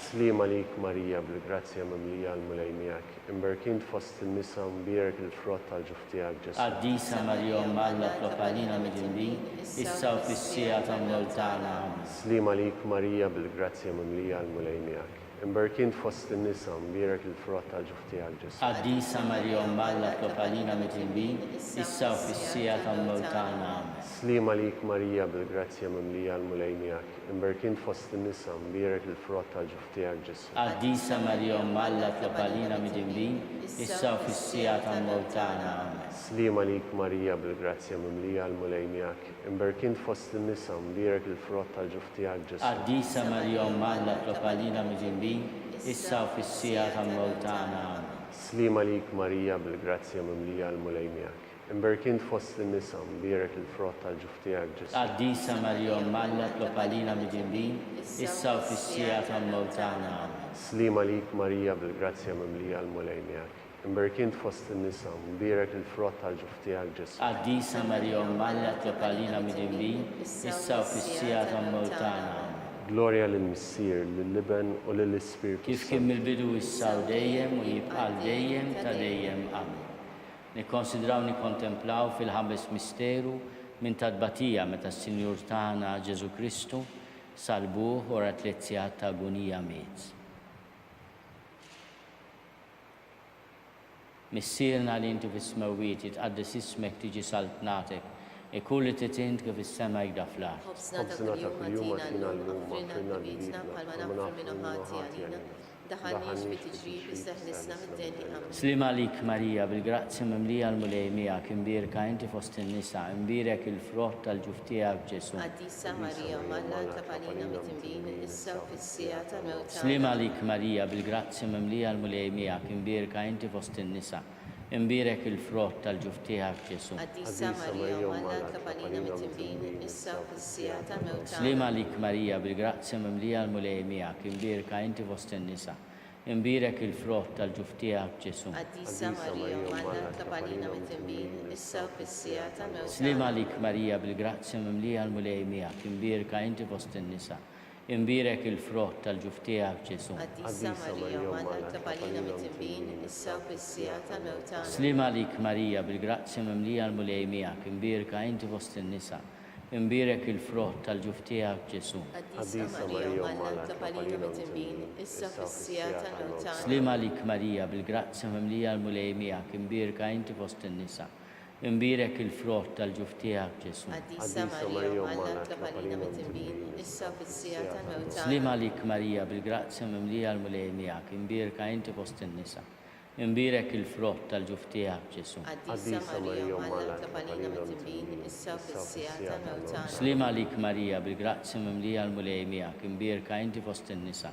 Slima lik Marija bil-grazzja mimlija l-mulej miegħek, imberkint fost in-nisa u mbierek il-frott tal-ġuf tiegħek Ġesu. Qaddisa Marija Malla tlobalina midinbin, issa u fis-sija tal-mewt tagħna. Slima lik Marija bil-grazzja mimlija l-mulej miegħek, imberkint fost in-nisa u mbierek il-frott tal-ġuf tiegħek Ġesu. Qaddisa Marija Malla tlobalina midinbin, issa u fis-sija tal-mewt tagħna. Slima lik Marija bil-grazzja mimlija l-mulej miegħek, imberkint fost in-nisa u mbierek il-frott tal-ġuf tiegħek Ġesu. Qaddisa Marija Malla tlobalina midinbin, issa u fis-sija tal-mewt tagħna. Slima lik Marija bil-grazzja mimlija l-mulej miegħek, imberkint fost in-nisa u mbierek il-frott tal-ġuf tiegħek Ġesu. Qaddisa Marija Malla tlobalina midinbin, issa u fis-sija tal-mewt tagħna. Slima lik Marija bil-grazzja mimlija l-mulej miegħek, imberkint fost in-nisa u mbierek il-frott tal-ġuf tiegħek Ġesu. Qaddisa Marija Malla tlobalina midinbin, issa u fis-sija tal-mewt tagħna. Slima lik Marija bil-grazzja mimlija l-mulej miegħek, imberkint fost in-nisa u mbierek il-frott tal-ġuf tiegħek Ġesu. Qaddisa Marija Malla tlobalina midinbin, issa u fis-sija tal-mewt tagħna. Glorja lill-Missier, lill-Liben u lill-Ispiritu Kif kien mill-bidu issa u dejjem u jibqa' dejjem ta' dejjem. Amen. Nikkonsidraw nikkontemplaw fil-ħames misteru minn tadbatija meta s-Sinjur tagħna Ġesu Kristu salbuh wara 3 sigħat ta' agonija miet. Missierna li inti fis-smawiet jitqaddes ismek tiġi saltnatek, kulli titint kif is-sema jgda fl-art. Ħobsna ta' kuljum għatina l-lum, għafrinna bidna bħalma nafru minnu ħati għalina. Daħalniex fi tiġrib, isseħlisna mid-deni għamna. Slima lik Marija, bil-grazzja mimlija l-mulej miegħek, imbierka inti fost in-nisa, imbierek il-frott tal-ġuf tiegħek Ġesu. Qaddisa Marija Malla tlobalina midinbin, issa u fis-sija tal-mewt tagħna. Slima lik Marija, bil-grazzja mimlija l-mulej miegħek, imbierka inti fost in-nisa, imbierek il-frott tal-ġuf tiegħek Ġesu. Qaddisa Marija Malla tlobalina midinbin, issa u fis-sija tal-mewt tagħna. Slima lik Marija, bil-grazzja mimlija l-mulej miegħek, imbierka inti fost in-nisa, imbierek il-frott tal-ġuf tiegħek Ġesu. Qaddisa Marija Malla tlobalina midinbin, issa u fis-sija tal-mewt tagħna. Slima lik Marija, bil-grazzja mimlija l-mulej miegħek, imbierka inti fost in-nisa, imbierek il-frott tal-ġuf tiegħek Ġesu. Qaddisa Marija Malla tlobalina midinbin, issa u fis-sija tal-mewt tagħna. Slima lik Marija, bil-grazzja mimlija l-mulej miegħek, imbierka inti fost in-nisa, imbierek il-frott tal-ġuf tiegħek Ġesu. Qaddisa Marija Malla tlobalina midinbin, issa u fis-sija tal-mewt tagħna. Slima lik Marija, bil-grazzja mimlija l-mulej miegħek, imbierka inti fost in-nisa, imbierek il-frott tal-ġuf tiegħek Ġesu. Qaddisa Marija Malla tlobalina midinbin, issa u fis-sija tal-mewt tagħna. Slima lik Marija, bil-grazzja mimlija l-mulej miegħek, imbierka inti fost in-nisa, imbierek il-frott tal-ġuf tiegħek Ġesu. Qaddisa Marija Malla tlobalina midinbin, issa u fis-sija tal-mewt tagħna. Slima lik Marija, bil-grazzja mimlija l-mulej miegħek, imbierka inti fost in-nisa,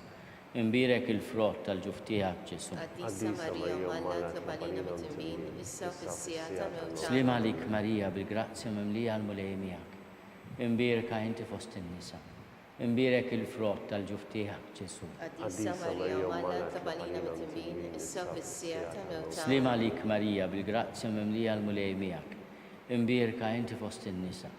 imbierek il-frott tal-ġuf tiegħek Ġesu. Qaddisa Marija Malla tlobalina midinbin, issa u fis-sija tal-mewt tagħna. Slima lik Marija, bil-grazzja mimlija l-mulej miegħek, imbierka inti fost in-nisa, imbierek il-frott tal-ġuf tiegħek Ġesu. Qaddisa Marija Malla tlobalina midinbin, issa u fis-sija tal-mewt tagħna. Slima lik Marija, bil-grazzja mimlija l-mulej miegħek, imbierka inti fost in-nisa,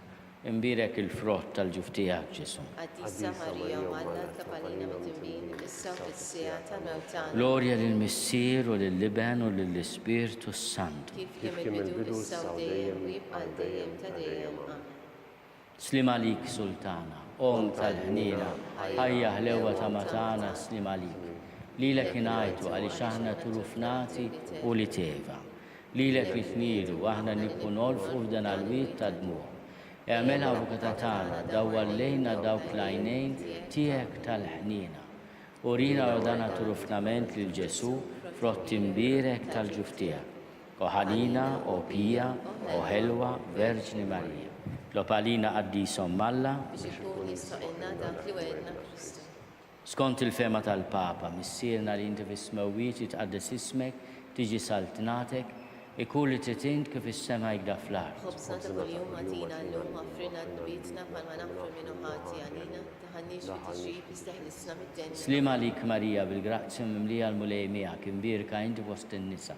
imbierek il-frott tal-ġuf tiegħek Ġesu. Qaddisa Marija Malla tlobalina midinbin, issa u fis-sija tal-mewt tagħna. Glorja lill-Missier u lill-Liben u lill-Ispiritu Santu. Kif kien il-bidu issa u dejjem u jibqa' dejjem ta' dejjem. Amen. Slima lik Sultana, Om tal-ħnina, ħajja ħlewa ta' matana slima lik. Lilek ingħajtu għaliex aħna turufnati u li teva. Lilek nitnielu aħna nikku nolfqu f'dan għall-wiet ta' dmugħ. Eħmela avukata tagħna dawwallejna dawk l-għajnejn tiegħek tal-ħnina. Urina rodana turufnament lil Ġesu frott imbirek tal-ġuf tiegħek. O ħanina, o pija, o ħelwa, Verġni Marija. Lopalina qaddisom Malla. biex ikun jistaqilna dak li wedna Kristu. Skont il-fema tal-Papa, missierna li inti fis-smewwiet jitqaddes ismek, tiġi saltnatek, ikun li titint kif is-sema jgda fl-art. Ħobsna ta' kuljum għatina llum ħaffrina d-nubitna palma naħfru minnu ħati għalina, taħannix bit-tġib isteħlisna mid-denja. Slima lik Marija bil-grazzja mimlija l-mulej miegħek, imbirka inti fost in-nisa.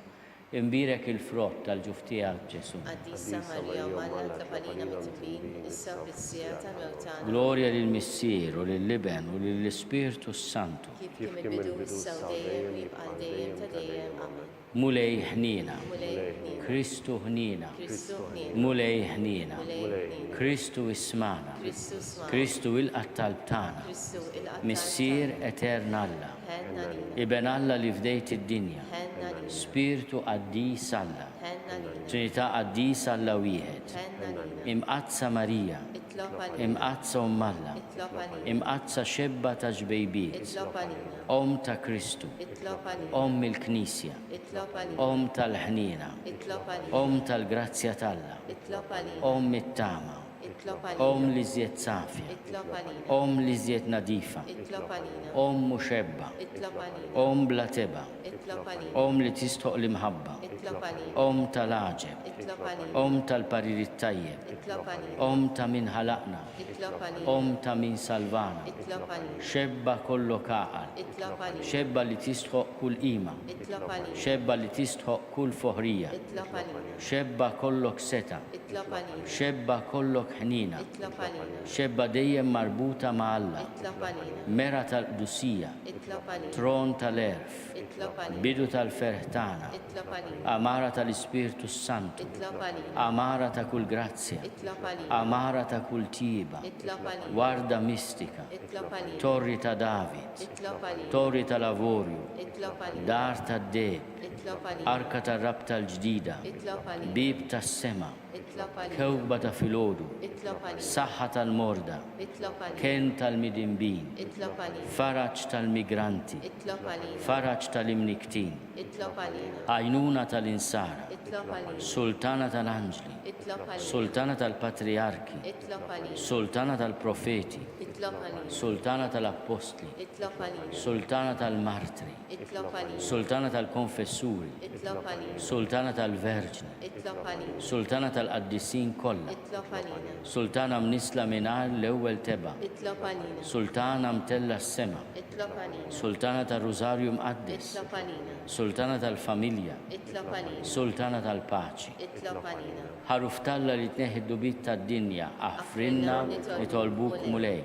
Imbirek il-frott tal-ġuf tiegħek Ġesu. Għaddisa Marija u Malla tlapalina mit-timbin, issa fis-sija tal-mewtana. Gloria lill-Missier u lill-Liben u lill-Ispirtu Santu. Kif il-bidu issa u dejjem u jibqa' dejjem ta' dejjem. Amen. Mulej ħnina, Mulej ħnina. Kristu ħnina, Kristu ħnina. mulej ħnina, Mulej ħnina. Kristu ismana, Kristu smana. Kristu il-qattal tana, Kristu il-qattal. Missier etern Alla, Ħenna lina. Iben Alla li fdejt id-dinja, Ħenna lina. Spiritu qaddis Alla, Ħenna lina. Trinità qaddis Alla wieħed, Ħenna lina. imqazza Marija, Itlob għalina. imqazza Alla, Itlob għalina. imqazza xebba ta' ġbejbiet, Itlob għalina. Om ta' Kristu, Itlob għalina. Om il-Knisja, Itlob għalina. Om tal-ħnina, Itlob għalina. Om tal-grazzja talla, Itlob għalina. Om it-tama, Itlob għalina. Om li zjed safja, Itlob għalina. Om li zjed nadifa, Itlob għalina. Om muxebba, Itlob għalina. Om blateba, Itlob għalina. Om li tistoq l-imħabba, Itlob għalina. Om tal-aġeb, Itlob għalina. Om tal-paririt tajjeb, Itlob għalina. Om ta' min ħalaqna, Itlob għalina. Om ta' min salvana, Itlob għalina. xebba kollu kaqal, Itlob għalina. xebba li tistħoq kull qima, Itlob għalina. xebba li tistħoq kull foħrija, Itlob għalina. xebba kollok seta, Itlob għalina. xebba kollok ħnina, Itlob għalina. xebba dejjem marbuta ma' Alla, Itlob għalina. mera tal-qdusija, Itlob għalina. tron tal-erf, Itlob għalina. bidu tal-ferħtana, Itlob għalina. amara tal-Ispirtu Santu, Itlob għalina. amara ta' kull grazzja, Itlob għalina. amara ta' kull tiba, Itlob għalina. warda mistika, Itlob għalina. torri ta' David, Itlob għalina. torri ta' lavorju, Itlob għalina. dar ta' deb, Itlob għalina. arka ta' rab tal-ġdida, Itlob għalina. bib ta' sema, Itlob għalina. kewba ta' filodu, Itlob għalina. saħħa tal-morda, Itlob għalina. ken tal-midinbin, Itlob għalina. faraċ tal-migranti, Itlob għalina. faraċ tal-imniktin, Itlob għalina. għajnuna tal-insara, Itlob għalina. sultana tal-anġli, Itlob għalina. sultana tal-patriarki, Itlob għalina. sultana tal-profeti, Itlob għalina. sultana tal-apostli, Itlob għalina. sultana tal-martri, Itlob għalina. sultana tal-konfessuri, Itlob għalina. sultana tal-verġni, Itlob għalina. sultana tal-qaddisin kollha, Itlob għalina. sultana mnisla minar l-ewwel teba, Itlob għalina. sultana mtella s-sema, Itlob għalina. sultana tal-Rużarju mqaddes, Itlob għalina. sultana tal-familja, Itlob għalina. sultana tal-paċi. Itlob għalina. Ħaruf talla li tneħi d-dubit tad-dinja, aħfrinna nitolbuk mulej.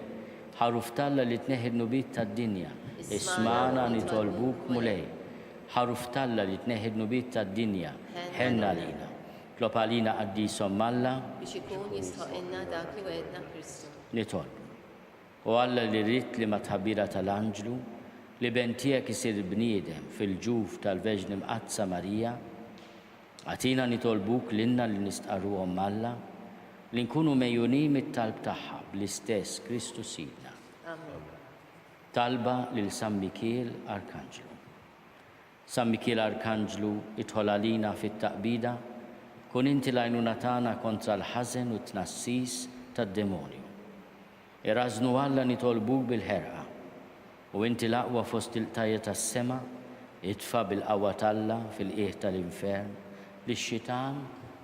Ħaruf talla li tneħi d-nubit tad-dinja, ismana nitolbuk mulej. Ħaruf talla li tneħi d-nubit tad-dinja, ħenna lina. Klopalina qaddisom Malla, Biex ikun jistħoqilna dak li wedna Kristu. nitolbu. U Alla li rrit li ma tħabbira tal-anġlu, li bentijek isir bniedem fil-ġuf tal-Veġni mqazza Marija, għatina nitolbuk l-inna li nistqarruhom Alla, li nkunu mejjunin mit-talb tagħha bl-istess Kristu Sidna. Amen. Talba lil San Mikiel Arkanġlu. San Mikiel Arkanġlu idħol għalina fit-taqbida, kun inti l-għajnuna tagħna kontra l-ħażen u t-tnassis tad-demonju. Irrażnu Alla nitolbuk bil-ħerqa, u inti l-aqwa fost il-tajja tas-sema, idfa bil-qawwa talla fil-qiegħ tal-infern lix-xitan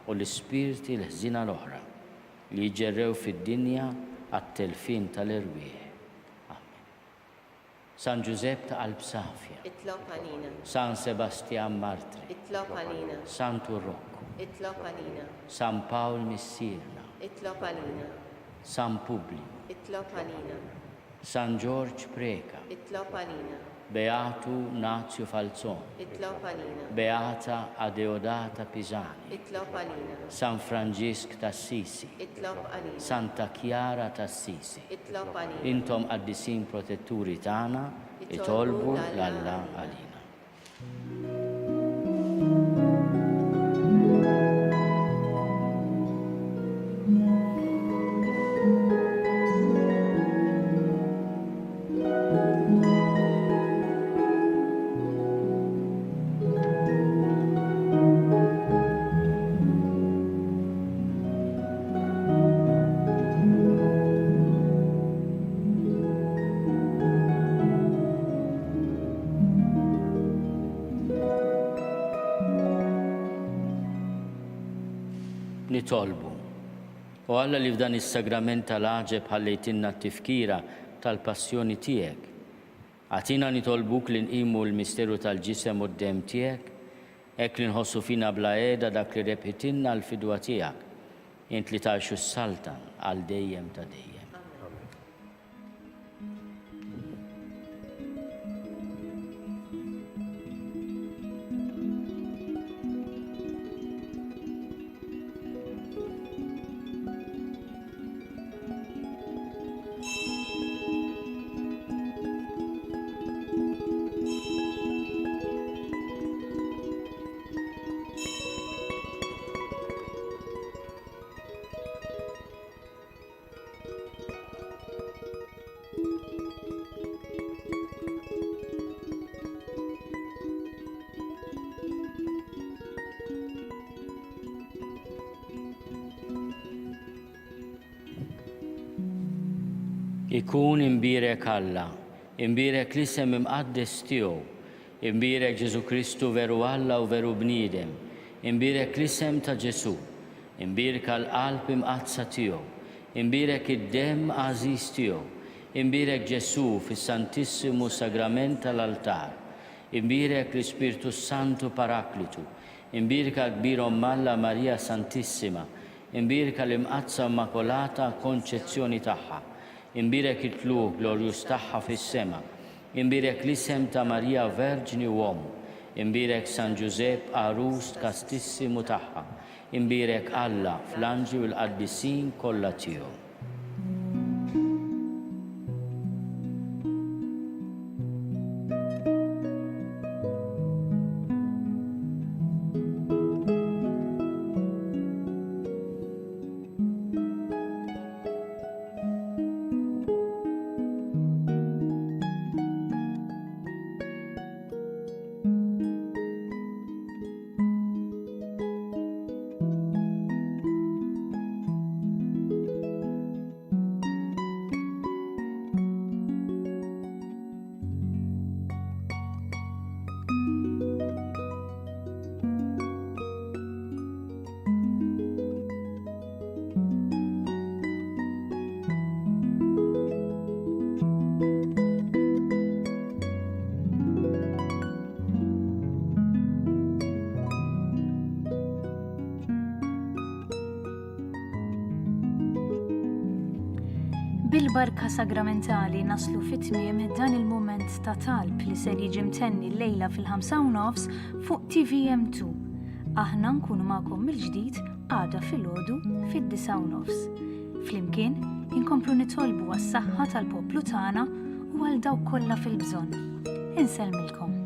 u l-ispirti l-ħżina l-oħra li jġerrew fid-dinja għat-telfin tal-irwieħ. Amen. San Giuseppe ta' qalb safja, Itlob għalina. San Sebastian Martri, Itlob għalina. San Turrocco, Itlob għalina. San Paul Missirna, Itlob għalina. San Publio, Itlob għalina. San George Preka, Itlob għalina. Beatu Nazio Falzon, Itlob għalina. Beata Adeodata Pisani, Itlob għalina. San Franġisk t'Assisi, Itlob għalina. Santa Chiara t'Assisi. Itlob għalina. Intom qaddisin protetturi tagħna, itolbu l-Alla għalina. nitolbu. U Alla li f'dan is-sagrament tal-għaġeb ħallejtinna t-tifkira tal-passjoni tiegħek. Għatina nitolbuk li nqimu l-misteru tal-ġisem u d-dem tiegħek, hekk li nħossu fina bla qiegħda dak li rebħitilna l-fidwa tiegħek, int li tgħixu s-saltan għal dejjem ta' dejjem. Ikun imbirek Alla, imbirek l-isem imqaddes tiegħu, imbirek Ġesu Kristu veru Alla u veru bniedem, imbirek l-isem ta' Ġesu, imbirek l-qalb imqazza tiegħu, imbirek id-dem għażiż tiegħu, imbirek Ġesu fis-Santissimu Sagrament tal-altar, imbirek l-Ispirtu Santu Paraklitu, imbirek kbir Alla Marija Santissima, imbirek l-imqazza Immakolata Konċezzjoni tagħha, imbirek it-tlu glorjus tagħha fis-sema, imbirek l-isem ta' Marija Verġni u Uomu, imbirek San Giuseppe Arust Kastissimu tagħha, imbirek Alla fl-anġli u l-qaddisin kollha tiegħu. Bil-barka sagramentali naslu fit-tmiem dan il-moment ta' talb li ser jiġi mtenni l-lejla fil-5:30 fuq TVM2. Aħna nkunu magħkom mill-ġdid għada fil-għodu fid-9:30. Flimkien inkomplu nitolbu għas-saħħa tal-poplu tagħna u għal dawk kollha fil-bżonn. Inselmilkom.